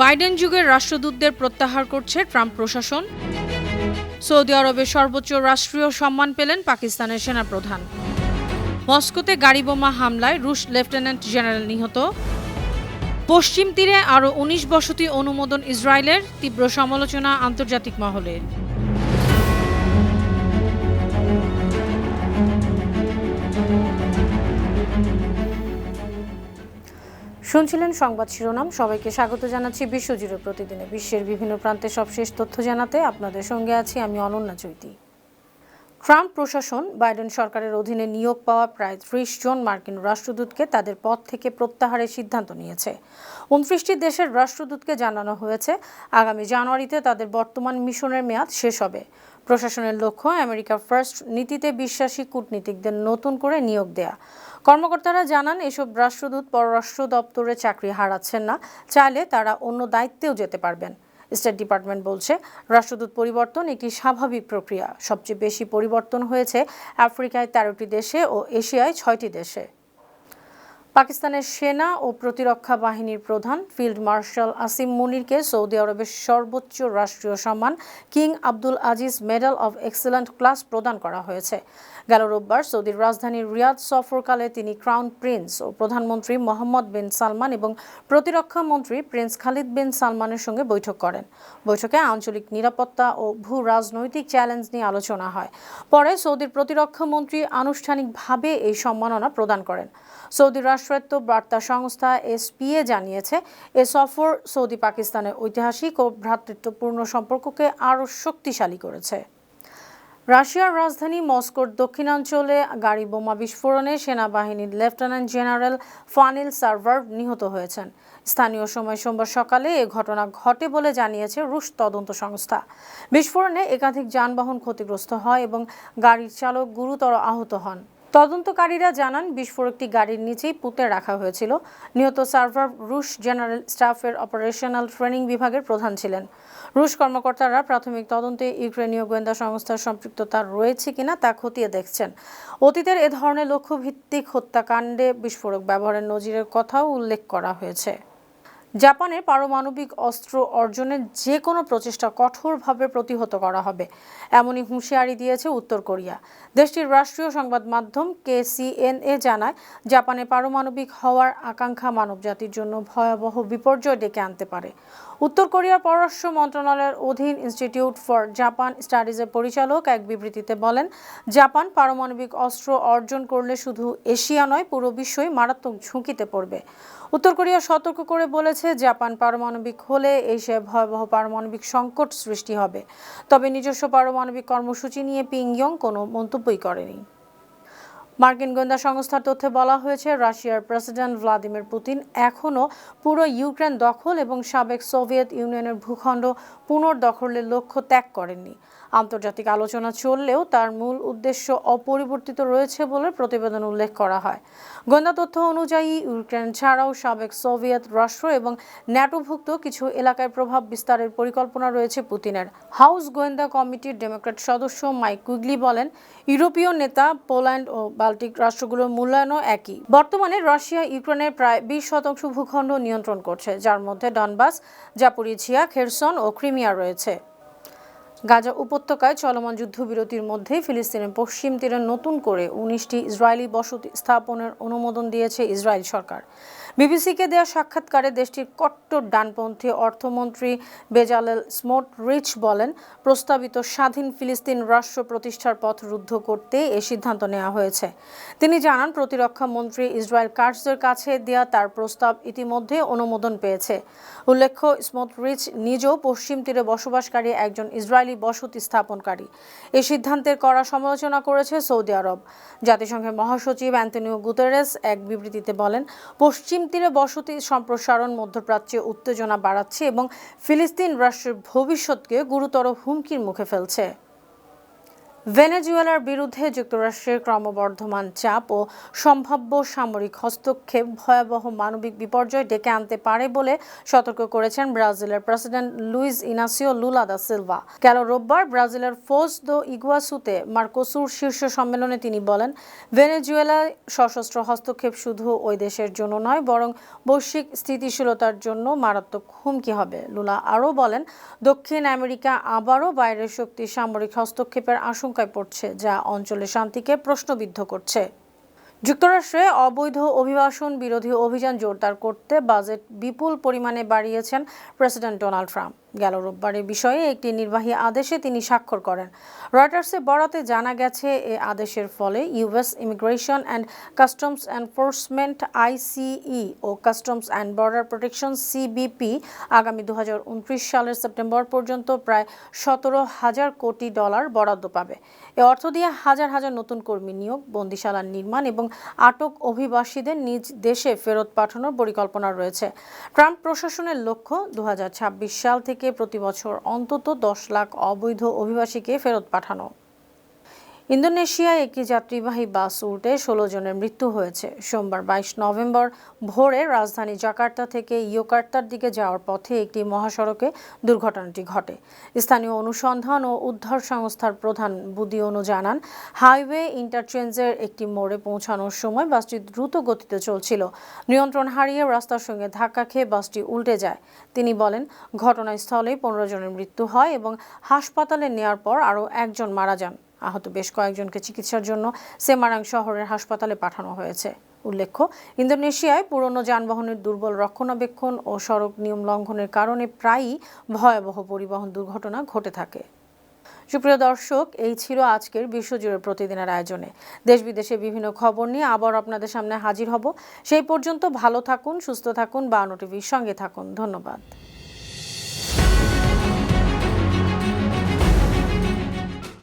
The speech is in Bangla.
বাইডেন যুগের রাষ্ট্রদূতদের প্রত্যাহার করছে ট্রাম্প প্রশাসন। সৌদি আরবের সর্বোচ্চ রাষ্ট্রীয় সম্মান পেলেন পাকিস্তানের সেনাপ্রধান। মস্কোতে গাড়িবোমা হামলায় রুশ লেফটেন্যান্ট জেনারেল নিহত। পশ্চিম তীরে আরও ১৯ বসতি অনুমোদন ইসরায়েলের, তীব্র সমালোচনা আন্তর্জাতিক মহলে। শুনছিলেন সংবাদ শিরোনাম। সবাইকে স্বাগত জানাচ্ছি বিশ্বজুড়ে প্রতিদিনে বিশ্বের বিভিন্ন প্রান্তে সবশেষ তথ্য জানাতে আপনাদের সঙ্গে আছি আমি অনন্যা চৈতি। ট্রাম্প প্রশাসন বাইডেন সরকারের অধীনে নিয়োগ পাওয়া প্রায় ৩০ জন মার্কিন রাষ্ট্রদূতকে তাদের পদ থেকে প্রত্যাহারের সিদ্ধান্ত নিয়েছে। ২৯টি দেশের রাষ্ট্রদূতকে জানানো হয়েছে আগামী জানুয়ারিতে তাদের বর্তমান মিশনের মেয়াদ শেষ হবে। প্রশাসনের লক্ষ্য আমেরিকা ফার্স্ট নীতিতে বিশ্বাসী কূটনীতিকদের নতুন করে নিয়োগ দেয়া। কর্মকর্তারা জানান এসব রাষ্ট্রদূত পররাষ্ট্র দপ্তরে চাকরি হারাচ্ছেন না, চাইলে তারা অন্য দায়িত্বেও যেতে পারবেন। স্টেট ডিপার্টমেন্ট বলছে রাষ্ট্রদূত পরিবর্তন একটি স্বাভাবিক প্রক্রিয়া। সবচেয়ে বেশি পরিবর্তন হয়েছে আফ্রিকায় ১৩টি দেশে ও এশিয়ায় ৬টি দেশে। পাকিস্তানের সেনা ও প্রতিরক্ষা বাহিনীর প্রধান ফিল্ড মার্শাল আসিম মুনিরকে সৌদি আরবের সর্বোচ্চ রাষ্ট্রীয় সম্মান king Abdul Aziz medal of excellent class প্রদান করা হয়েছে। গেল রোববার সৌদির রাজধানী রিয়াদ সফরকালে তিনি ক্রাউন প্রিন্স ও প্রধানমন্ত্রী মোহাম্মদ বিন সালমান এবং প্রতিরক্ষা মন্ত্রী প্রিন্স খালিদ বিন সালমানের সঙ্গে বৈঠক করেন। বৈঠকে আঞ্চলিক নিরাপত্তা ও ভূ রাজনৈতিক চ্যালেঞ্জ নিয়ে আলোচনা হয়। পরে সৌদির প্রতিরক্ষা মন্ত্রী আনুষ্ঠানিকভাবে এই সম্মাননা প্রদান করেন। সৌদি রাষ্ট্রায়ত্ত বার্তা সংস্থা এসপিএ জানিয়েছে এ সফর সৌদি পাকিস্তানের ঐতিহাসিক ও ভ্রাতৃত্বপূর্ণ সম্পর্ককে আরও শক্তিশালী করেছে। রাশিয়ার রাজধানী মস্কোর দক্ষিণাঞ্চলে গাড়ি বোমা বিস্ফোরণে সেনাবাহিনীর লেফটেন্যান্ট জেনারেল ফানিল সার্ভার নিহত হয়েছেন। স্থানীয় সময় সোমবার সকালে এ ঘটনা ঘটে বলে জানিয়েছে রুশ তদন্ত সংস্থা। বিস্ফোরণে একাধিক যানবাহন ক্ষতিগ্রস্ত হয় এবং গাড়ির চালক গুরুতর আহত হন। তদন্তকারীরা জানান বিস্ফোরকটি গাড়ির নিচেই পুঁতে রাখা হয়েছিল। নিহত সার্ভার রুশ জেনারেল স্টাফের অপারেশনাল ট্রেনিং বিভাগের প্রধান ছিলেন। রুশ কর্মকর্তারা প্রাথমিক তদন্তে ইউক্রেনীয় গোয়েন্দা সংস্থার সম্পৃক্ততা রয়েছে কিনা তা খতিয়ে দেখছেন। অতীতের এ ধরনের লক্ষ্যভিত্তিক হত্যাকাণ্ডে বিস্ফোরক ব্যবহারের নজিরের কথাও উল্লেখ করা হয়েছে। জাপানের পারমাণবিক অস্ত্র অর্জনের যে কোনো প্রচেষ্টা কঠোরভাবে প্রতিহত করা হবে, এমনই হুঁশিয়ারি দিয়েছে উত্তর কোরিয়া। দেশটির রাষ্ট্রীয় সংবাদ মাধ্যম KCNA জানায় জাপানে পারমাণবিক হওয়ার আকাঙ্ক্ষা মানবজাতির জন্য ভয়াবহ বিপর্যয় ডেকে আনতে পারে। উত্তর কোরিয়ার পররাষ্ট্র মন্ত্রণালয়ের অধীন ইনস্টিটিউট ফর জাপান স্টাডিজের পরিচালক এক বিবৃতিতে বলেন, জাপান পারমাণবিক অস্ত্র অর্জন করলে শুধু এশিয়া নয় পুরো বিশ্বই মারাত্মক ঝুঁকিতে পড়বে। উত্তর কোরিয়া সতর্ক করে বলেছে জাপান পারমাণবিক হলে এশিয়ায় ভয়াবহ পারমাণবিক সংকট সৃষ্টি হবে। তবে নিজস্ব পারমাণবিক কর্মসূচি নিয়ে পিয়ংইয়ং কোনো মন্তব্যই করেনি। মার্কিন গোয়েন্দা সংস্থার তথ্যে বলা হয়েছে রাশিয়ার প্রেসিডেন্ট ভ্লাদিমির পুতিন এখনও পুরো ইউক্রেন দখল এবং সাবেক সোভিয়েত ইউনিয়নের ভূখণ্ড পুনর্দখলের লক্ষ্য ত্যাগ করেননি। আন্তর্জাতিক আলোচনা চললেও তার মূল উদ্দেশ্য অপরিবর্তিত রয়েছে বলে প্রতিবেদন উল্লেখ করা হয়। গোয়েন্দা তথ্য অনুযায়ী ইউক্রেন ছাড়াও সাবেক সোভিয়েত রাষ্ট্র এবং ন্যাটোভুক্ত কিছু এলাকায় প্রভাব বিস্তারের পরিকল্পনা রয়েছে পুতিনের। হাউস গোয়েন্দা কমিটির ডেমোক্র্যাট সদস্য মাইক কুইগলি বলেন, ইউরোপীয় নেতা পোল্যান্ড ও বাল্টিক রাষ্ট্রগুলোর মূল্যায়নও একই। বর্তমানে রাশিয়া ইউক্রেনের প্রায় 20% ভূখণ্ড নিয়ন্ত্রণ করছে, যার মধ্যে ডনবাস, জাপোরিঝিয়া, খেরসন ও ক্রিমিয়া রয়েছে। গাজা উপত্যকায় চলমান যুদ্ধবিরতির মধ্যেই ফিলিস্তিনের পশ্চিম তীরে নতুন করে 19টি ইসরায়েলি বসতি স্থাপনের অনুমোদন দিয়েছে ইসরায়েল সরকার। বিবিসিকে দেয়া সাক্ষাৎকারে দেশটির কট্টর ডানপন্থী অর্থমন্ত্রী বেজালেল স্মোটরিচ বলেন, প্রস্তাবিত স্বাধীন ফিলিস্তিন রাষ্ট্র প্রতিষ্ঠার পথ রুদ্ধ করতে এ সিদ্ধান্ত নেওয়া হয়েছে। তিনি জানান, প্রতিরক্ষা মন্ত্রী ইসরায়েল কাটজের কাছে দেয়া তার প্রস্তাব ইতিমধ্যে অনুমোদন পেয়েছে। উল্লেখ্য, স্মোটরিচ নিজেও পশ্চিম তীরে বসবাসকারী একজন ইসরায়েলি বসতি স্থাপনকারী। এই সিদ্ধান্তের কড়া সমালোচনা করেছে সৌদি আরব। জাতিসংঘের মহাসচিব অ্যান্তনিও গুতেরেস এক বিবৃতিতে বলেন, পশ্চিম তীরে বসতি সম্প্রসারণ মধ্যপ্রাচ্যে উত্তেজনা বাড়াচ্ছে এবং ফিলিস্তিন রাষ্ট্রের ভবিষ্যৎকে গুরুতর হুমকির মুখে ফেলছে। ভেনেজুয়েলার বিরুদ্ধে যুক্তরাষ্ট্রের ক্রমবর্ধমান চাপ ও সম্ভাব্য সামরিক হস্তক্ষেপ ভয়াবহ মানবিক বিপর্যয় ডেকে আনতে পারে বলে সতর্ক করেছেন ব্রাজিলের president Luiz Inacio Lula da Silva. গেল রোববার ব্রাজিলের ফোজ দো ইগুয়াসুতে মার্কোসুর শীর্ষ সম্মেলনে তিনি বলেন, ভেনেজুয়েলায় সশস্ত্র হস্তক্ষেপ শুধু ওই দেশের জন্য নয়, বরং বৈশ্বিক স্থিতিশীলতার জন্য মারাত্মক হুমকি হবে। লুলা আরও বলেন, দক্ষিণ আমেরিকা আবারও বাইরের শক্তির সামরিক হস্তক্ষেপের আশঙ্কায় পড়ছে, যা অঞ্চলের শান্তিকে প্রশ্নবিদ্ধ করছে। যুক্তরাষ্ট্রে অবৈধ অভিবাসন বিরোধী অভিযান জোরদার করতে বাজেট বিপুল পরিমাণে বাড়িয়েছেন প্রেসিডেন্ট ডোনাল্ড ট্রাম্প। গেল রোববার এ বিষয়ে একটি নির্বাহী আদেশে তিনি স্বাক্ষর করেন। রয়টার্সের বরাতে জানা গেছে, এ আদেশের ফলে US immigration and customs enforcement ICE ও customs and border protection CBP আগামী 2029 সালের সেপ্টেম্বর পর্যন্ত প্রায় $17,000 কোটি বরাদ্দ পাবে। এ অর্থ দিয়ে হাজার হাজার নতুন কর্মী নিয়োগ, বন্দিশালা নির্মাণ এবং আটক অভিবাসীদের নিজ দেশে ফেরত পাঠানোর পরিকল্পনা রয়েছে। ট্রাম্প প্রশাসনের লক্ষ্য 2026 সাল থেকে প্রতি বছর অন্তত 10 লাখ অবৈধ অভিবাসীকে ফেরত পাঠানো। ইন্দোনেশিয়ায় একটি যাত্রীবাহী বাস উল্টে 16 জনের মৃত্যু হয়েছে। সোমবার 22 নভেম্বর ভোরে রাজধানী জাকার্তা থেকে ইয়োকার্তার দিকে যাওয়ার পথে একটি মহাসড়কে দুর্ঘটনাটি ঘটে। স্থানীয় অনুসন্ধান ও উদ্ধার সংস্থার প্রধান বুদিওনো জানান, হাইওয়ে ইন্টারচেঞ্জের একটি মোড়ে পৌঁছানোর সময় বাসটি দ্রুত গতিতে চলছিল। নিয়ন্ত্রণ হারিয়ে রাস্তার সঙ্গে ধাক্কা খেয়ে বাসটি উল্টে যায়। তিনি বলেন, ঘটনাস্থলেই 15 জনের মৃত্যু হয় এবং হাসপাতালে নেওয়ার পর আরও একজন মারা যান। আহত বেশ কয়েকজনকে চিকিৎসার জন্য সেমারাং শহরের হাসপাতালে পাঠানো হয়েছে। উল্লেখ্য, ইন্দোনেশিয়ায় পুরনো যানবাহনের দুর্বল রক্ষণাবেক্ষণ ও সড়ক নিয়ম লঙ্ঘনের কারণে প্রায়ই ভয়াবহ পরিবহন দুর্ঘটনা ঘটে থাকে। সুপ্রিয় দর্শক, এই ছিল আজকের বিশ্বজুড়ে প্রতিদিনের আয়োজনে। দেশ বিদেশে বিভিন্ন খবর নিয়ে আবার আপনাদের সামনে হাজির হব। সেই পর্যন্ত ভালো থাকুন, সুস্থ থাকুন, বায়ান্ন টিভির সঙ্গে থাকুন। ধন্যবাদ।